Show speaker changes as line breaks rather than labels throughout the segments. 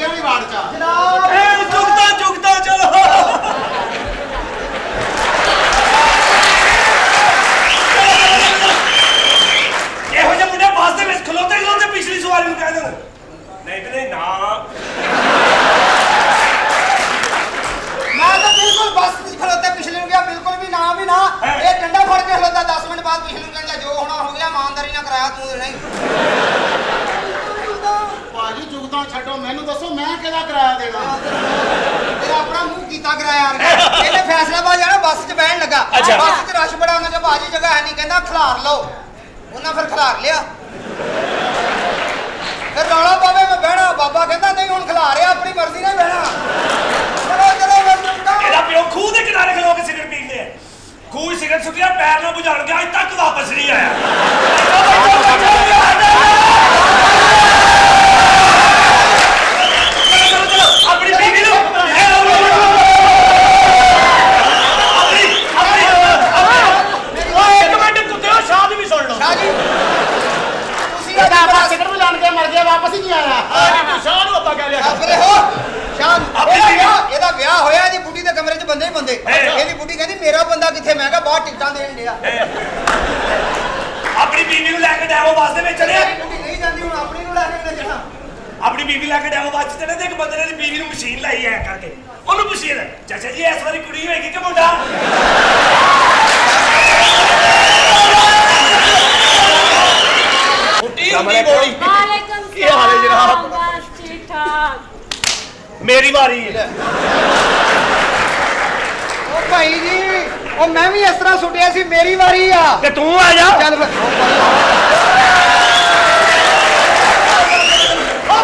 ਮੁੰਡਿਆਂ ਦੀ ਵਾਰਡ ਚ
ਜਨਾਬ
ਚੁਗਦਾ ਚਲੋ ਇਹੋ ਜਿਹੇ ਮੁੰਡੇ ਬੱਸ ਦੇ ਵਿੱਚ ਖਲੋਤੇ ਪਿਛਲੀ ਸਵਾਰੀ ਨੂੰ ਕਹਿ ਦੇਣ ਨਹੀਂ ਤੇ ਨਾ
ਮੈਂ ਤਾਂ ਬਿਲਕੁਲ ਬੱਸ ਵਿੱਚ ਖਲੋਤੇ ਪਿਛਲੇ ਨੂੰ ਗਿਆ ਬਿਲਕੁਲ ਵੀ ਨਾ ਇਹ ਡੰਡਾ ਫੜ ਕੇ ਖਲੋਤਾ 10 ਮਿੰਟ ਬਾਅਦ ਪਿਛਲੇ ਨੂੰ ਕਹਿੰਦਾ ਜੋ ਹੋਣਾ ਹੋ ਗਿਆ ਇਮਾਨਦਾਰੀ ਨਾਲ ਕਰਾਇਆ ਤੂੰ ਨਹੀਂ
ਭਾਜੀ ਜੁਗਤਾਂ ਛੱਡੋ ਮੈਨੂੰ ਦੱਸੋ ਮੈਂ ਕਿਹਦਾ ਕਿਰਾਇਆ ਦੇਣਾ
ਤੇਰਾ ਆਪਣਾ ਮੂੰਹ ਕੀਤਾ ਕਰਾਇਆ ਇਹਨੇ ਫੈਸਲਾਬਾਦ ਜਾਣਾ ਬੱਸ 'ਚ ਬਹਿਣ ਲੱਗਾ ਬੱਸ 'ਚ ਰਸ਼ ਬੜਾ ਉਹਨਾਂ 'ਚ ਭਾਜੀ ਜਗ੍ਹਾ ਹੈ ਨਹੀਂ ਕਹਿੰਦਾ ਖਿਲਾਰ ਲਓ ਉਹਨਾਂ ਫਿਰ ਖਿਲਾਰ ਲਿਆ ਫਿਰ ਰੌਲਾ ਪਾਵੇ ਮੈਂ ਬਹਿਣਾ ਬਾਬਾ ਕਹਿੰਦਾ ਨਹੀਂ ਹੁਣ ਖਿਲਾਰਿਆ ਆਪਣੀ ਮਰਜ਼ੀ ਨਾਲ ਬਹਿਣਾ ਚਲੋ
ਇਹਦਾ ਪਿਓ ਖੂਹ ਦੇ ਕਿਨਾਰੇ ਖਲੋ ਕੇ ਸਿਗਰਟ ਪੀਂਦੇ ਆ ਖੂਹ ਸਿਗਰਟ ਸੁੱਟਿਆ ਪੈਰ ਨਾਲ ਬੁਝਾਣ ਗਿਆ ਅੱਜ ਤੱਕ ਵਾਪਸ ਨਹੀਂ ਆਇਆ ਆਪਣੀ ਬੀਬੀ ਨੂੰ ਇੱਕ ਮਿੰਟ ਕੁੱਤਿਓ ਸ਼ਾਹ ਦੀ ਵੀ ਸੁਣ ਲਓ
ਸ਼ਾਹ ਜੀ ਤੁਸੀਂ
ਆਪਾਂ ਸਿਗਰਟ ਵੀ ਲਾਣ ਕੇ ਮਰ ਗਿਆ ਵਾਪਸ ਹੀ ਨਹੀਂ ਆਇਆ
ਸ਼ਾਹ ਨੂੰ ਆਪਾਂ ਕਹਿ ਲਿਆ
ਆਪਰੇ ਹੋ ਸ਼ਾਹ ਇਹਦਾ ਵਿਆਹ ਹੋਇਆ ਜੀ ਬੁੱਢੀ ਦੇ ਕਮਰੇ 'ਚ ਬੰਦੇ ਹੀ ਬੰਦੇ ਇਹਦੀ ਬੁੱਢੀ ਕਹਿੰਦੀ ਮੇਰਾ ਬੰਦਾ ਕਿੱਥੇ ਮੈਂ ਕਿਹਾ ਬਾਹਰ ਟਿਕਟਾਂ ਦੇਣ ਡਿਆ
ਆਪਣੀ ਬੀਬੀ ਨੂੰ ਲੈ ਕੇ ਡੈਵੋ ਬੱਸ ਦੇ ਵਿੱਚ ਚੜਿਆ
ਬੁੱਢੀ ਨਹੀਂ ਜਾਂਦੀ ਹੁਣ ਆਪਣੀ ਨੂੰ ਲੈ ਕੇ ਜਾਣਾ
ਆਪਣੀ ਬੀਬੀ ਲੈ ਕੇ ਡੈਵੋ ਬੱਸ 'ਚ ਚੜੇ ਤੇ ਇੱਕ ਬੰਦੇ ਨੇ ਬੀਬੀ ਨੂੰ ਮਸ਼ੀਨ ਲਾਈ ਐ ਕਰਕੇ ਉਹਨੂੰ ਪੁੱਛੀ ਚਾਚਾ ਜੀ ਇਸ ਵਾਰੀ ਕੁੜੀ ਹੋਏਗੀ ਕਿ ਮੁੰਡਾ ਮੁੱਟੀ ਹੁੰਦੀ ਬੋਲੀ
ਕੀ
ਹਾਲ ਹੈ ਜਨਾਬ
ਬਸ ਠੀਕ ਠਾਕ
ਮੇਰੀ ਵਾਰੀ ਹੈ
ਉਹ ਭਾਈ ਜੀ ਉਹ ਮੈਂ ਵੀ ਇਸ ਤਰ੍ਹਾਂ ਸੁੱਟਿਆ ਸੀ ਮੇਰੀ ਵਾਰੀ ਆ
ਤੇ ਤੂੰ ਆ ਜਾ
ਚੱਲ ਫਿਰ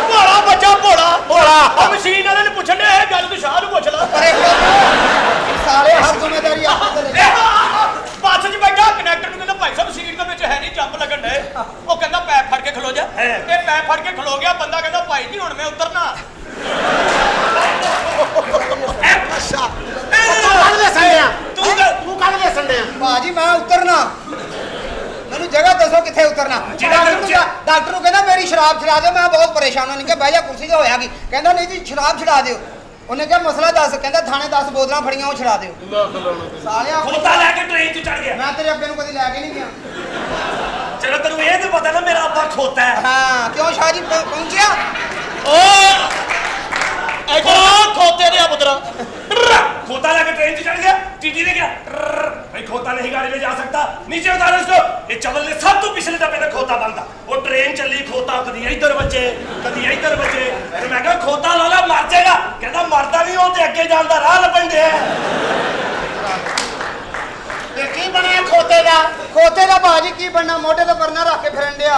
ਭੋਲਾ ਬੱਚਾ ਭੋਲਾ ਉਹ ਮਸ਼ੀਨ ਵਾਲੇ ਨੂੰ ਪੁੱਛਣ ਡਿਆ ਇਹ ਗੱਲ ਤੂੰ ਸ਼ਾਹ ਨੂੰ ਪੁੱਛ ਲੈ
ਸਾਰੇ ਹਰ ਜ਼ਿੰਮੇਵਾਰੀ ਆਪੇ ਤੇ ਲੈ
ਬੱਸ 'ਚ ਬੈਠਾ ਕਨੈਕਟਰ ਨੂੰ ਕਹਿੰਦਾ ਭਾਈ ਸਾਹਿਬ ਸੀਟ ਦੇ ਵਿੱਚ ਹੈ ਨਹੀਂ ਜੰਪ ਲੱਗਣ ਡਏ ਉਹ ਕਹਿੰਦਾ ਪੈਪ ਫੜ ਕੇ ਖਲੋ ਜਾ ਇਹ ਪੈਪ ਫੜ ਕੇ ਖਲੋ ਗਿਆ ਬੰਦਾ ਕਹਿੰਦਾ ਭਾਈ ਜੀ ਹੁਣ ਮੈਂ ਉਤਰਨਾ
ਅੱਛਾ ਤੂੰ ਕੱਢ ਦੇ ਸੰਡਿਆ ਤੂੰ ਕੱਢ ਦੇ ਸੰਡਿਆ
ਭਾਜੀ ਮੈਂ ਉਤਰਨਾ ਮੈਨੂੰ ਜਗ੍ਹਾ ਦੱਸੋ ਕਿੱਥੇ ਉਤਰਨਾ ਡਾਕਟਰ ਨੂੰ ਕਹਿੰਦਾ ਮੇਰੀ ਸ਼ਰਾਬ ਛਡਾ ਦਿਓ ਮੈਂ ਬਹੁਤ ਪਰੇਸ਼ਾਨ ਹਾਂ ਨਹੀਂ ਕਿ ਬਹਿ ਜਾ ਕੁਰਸੀ ਤੇ ਹੋਇਆ ਕੀ ਕਹਿੰਦਾ ਨਹੀਂ ਜੀ ਸ਼ਰਾਬ ਛਡਾ ਦਿਓ ਉਹਨੇ ਕਿਹਾ ਮਸਲਾ ਦੱਸ ਕਹਿੰਦਾ ਥਾਣੇ 10 ਬੋਤਲਾਂ ਫੜੀਆਂ ਉਹ ਛਡਾ ਦਿਓ ਸਾਲਿਆ
ਖੋਤਾ ਲੈ ਕੇ ਟ੍ਰੇਨ 'ਚ ਚੜ ਗਿਆ
ਮੈਂ ਤੇਰੇ ਅੱਗੇ ਨੂੰ ਕਦੀ ਲੈ ਕੇ ਨਹੀਂ ਗਿਆ
ਚਲੋ ਤੈਨੂੰ ਇਹ ਤੇ ਪਤਾ ਨਾ ਮੇਰਾ ਅੱਬਾ ਖੋਤਾ ਹੈ
ਹਾਂ ਕਿਉਂ ਸ਼ਾਹ ਜੀ ਪਹੁੰਚਿਆ
ਉਹ ਖੋਤੇ ਦੇ ਆ ਪੁੱਤਰਾ खोता लेकर ट्रेन से चढ़ गया टीटी ने क्या भाई खोता नहीं गाड़ी में जा सकता नीचे उतारो इसको ये चवल ने सब तो पिछले डब्बे में खोता बंदा वो ट्रेन चली खोता कदी इधर बचे तो मैं कहा खोता लाला मर जाएगा कहता मरदा नहीं हो ते अगे जान दा राह लभण दे
ਤੇ ਕੀ ਬਣਿਆ ਖੋਤੇ ਦਾ
ਖੋਤੇ ਦਾ ਬਾਜੀ ਕੀ ਬਣਨਾ ਮੋਢੇ ਤੇ ਪਰਨਾ ਰੱਖ ਕੇ ਫਿਰਨ ਡਿਆ